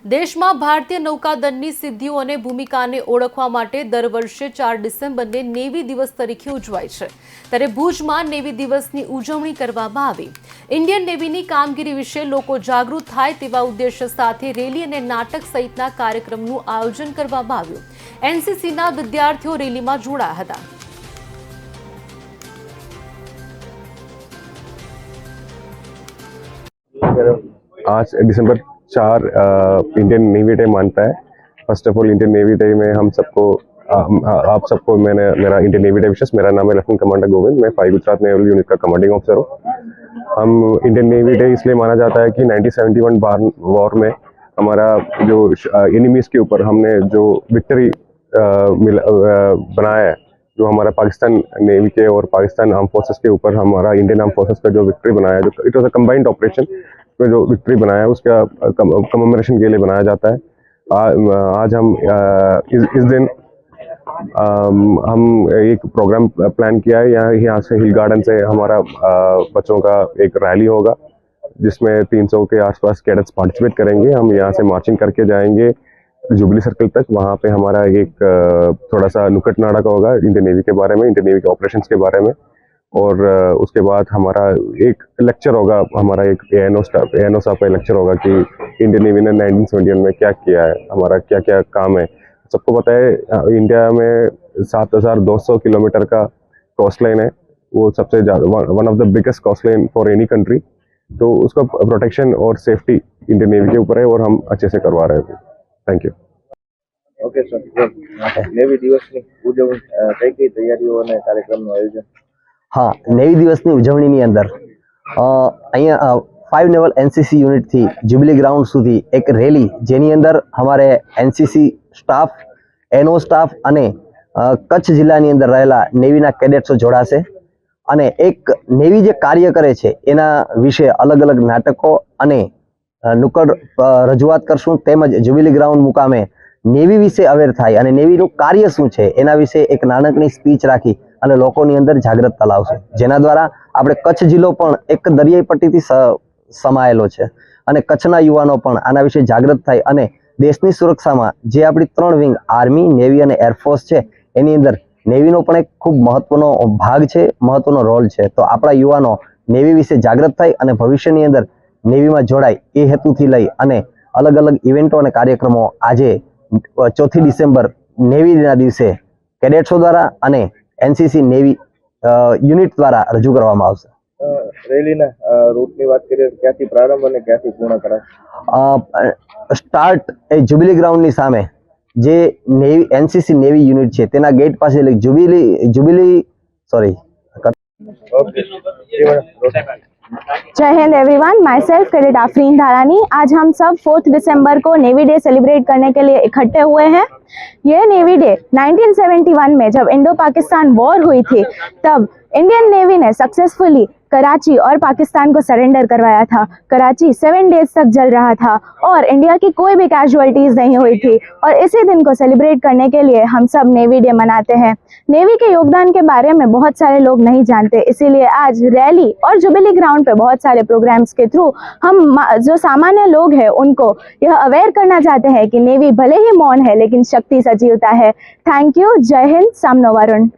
દેશમાં ભારતીય નૌકાદળની સિદ્ધિઓ અને ભૂમિકાને ઓળખવા માટે દર વર્ષે 4 ડિસેમ્બરને નેવી દિવસ તરીકે ઉજવાય છે। ત્યારે ભુજમાં નેવી દિવસની ઉજવણી કરવામાં આવી। ઇન્ડિયન નેવીની કામગીરી વિશે લોકો જાગૃત થાય તેવા ઉદ્દેશ્ય સાથે રેલી અને નાટક સહિતના કાર્યક્રમનું આયોજન કરવામાં આવ્યું। એનસીસીના વિદ્યાર્થીઓ રેલીમાં જોડાયા હતા। आज दिसंबर 4 इंडियन नेवी डे मानता है। First of all Indian navy day में हम सबको आप सबको मेरा इंडियन नेवी डे विशेष। मेरा नाम है लेफ्टिनेंट कमांडर गोविंद। मैं 5 गुजरात नेवल यूनिट का कमांडिंग ऑफिसर हूँ। हम इंडियन नेवी डे इसलिए माना जाता है कि 1971 वॉर में हमारा जो एनिमीज के ऊपर हमने जो विक्ट्री बनाया है, जो हमारा पाकिस्तान नेवी के और पाकिस्तान आर्म फोर्सेस के ऊपर हमारा इंडियन आर्म फोर्सेस का जो विक्ट्री बनाया है, जो it was a combined operation, में जो विक्ट्री बनाया है उसका कमेमोरेशन के लिए बनाया जाता है। आज हम इस दिन हम एक प्रोग्राम प्लान किया है। यहाँ से हिल गार्डन से हमारा बच्चों का एक रैली होगा जिसमें 300 के आसपास कैडेट्स पार्टिसिपेट करेंगे। हम यहाँ से मार्चिंग करके जाएंगे जुबली सर्कल तक। वहाँ पे हमारा एक थोड़ा सा नुक्कड़ नाटक होगा इंडियन नेवी के बारे में, इंडियन नेवी के ऑपरेशंस के बारे में। और उसके बाद हमारा एक लेक्चर होगा, हमारा एक एएनओ साहब का लेक्चर होगा कि इंडियन नेवी ने 1971 में क्या किया है, हमारा क्या क्या काम है। सबको पता है इंडिया में 7,200 किलोमीटर का कोस्ट लाइन है। वो सबसे ज़्यादा one of the biggest coastline for any country. तो उसका प्रोटेक्शन और सेफ्टी इंडियन नेवी के ऊपर है और हम अच्छे से करवा रहे हैं। Thank you. Okay sir, navy दिवसની ઉજવણી કઈ તૈયારીઓ અને કાર્યક્રમનું આયોજન? हाँ, नेवी दिवसની ઉજવણીની અંદર અહીંયા 5 નેવલ એનસીસી યુનિટથી જ્યુબિલી ગ્રાઉન્ડ સુધી એક રેલી, જેની અંદર અમારે એનસીસી સ્ટાફ, એનઓ સ્ટાફ અને કચ્છ જિલ્લાની અંદર રહેલા નેવીના કેડેટ્સો જોડાશે અને એક નેવી જે કાર્ય કરે છે એના વિશે અલગ અલગ નાટકો અને નુક્કડ રજૂઆત કરશું। તેમજ જ્યુબિલી ગ્રાઉન્ડ મુકામે નેવી વિશે અવેર થાય અને નેવીનું કાર્ય શું છે એના વિશે એક નાનકડી સ્પીચ રાખી અને લોકોની અંદર જાગૃતતા લાવશે, જેના દ્વારા આપણે કચ્છ જિલ્લો પણ એક દરિયાઈ પટ્ટીથી સમાયેલો છે અને કચ્છના યુવાનો પણ આના વિશે જાગૃત થાય અને દેશની સુરક્ષામાં જે આપણી 3 વિંગ આર્મી, નેવી અને એરફોર્સ છે એની અંદર નેવીનો પણ એક ખૂબ મહત્વનો ભાગ છે, મહત્વનો રોલ છે। તો આપણા યુવાનો નેવી વિશે જાગૃત થાય અને ભવિષ્યની અંદર નેવીમાં જોડાય એ હેતુથી લઈ અને અલગ અલગ ઇવેન્ટો અને કાર્યક્રમો આજે 4 ડિસેમ્બર નેવી દિનના દિવસે કેડેટ્સો દ્વારા અને એનસીસી નેવી યુનિટ દ્વારા રજૂ કરવામાં આવશે। રેલીના રૂટની વાત કરીએ તો ક્યાંથી પ્રારંભ અને ક્યાંથી પૂર્ણ કરાશે? સ્ટાર્ટ એ જ્યુબિલી ગ્રાઉન્ડની સામે જે નેવી એનસીસી નેવી યુનિટ છે તેના ગેટ પાસે Jai Hind everyone, myself cadet Afreen Dharani. आज हम सब 4 दिसंबर को नेवी डे सेलिब्रेट करने के लिए इकट्ठे हुए हैं। यह नेवी डे 1971 में जब इंडो पाकिस्तान वॉर हुई थी तब इंडियन नेवी ने सक्सेसफुली कराची और पाकिस्तान को सरेंडर करवाया था। कराची 7 डेज तक जल रहा था और इंडिया की कोई भी कैजुअलिटीज नहीं हुई थी और इसी दिन को सेलिब्रेट करने के लिए हम सब नेवी डे मनाते हैं। नेवी के योगदान के बारे में बहुत सारे लोग नहीं जानते, इसीलिए आज रैली और जुबिली ग्राउंड पे बहुत सारे प्रोग्राम्स के थ्रू हम जो सामान्य लोग हैं उनको यह अवेयर करना चाहते हैं कि नेवी भले ही मौन है लेकिन शक्ति सजीवता है। Thank you. जय हिंद। सामनो वरुण।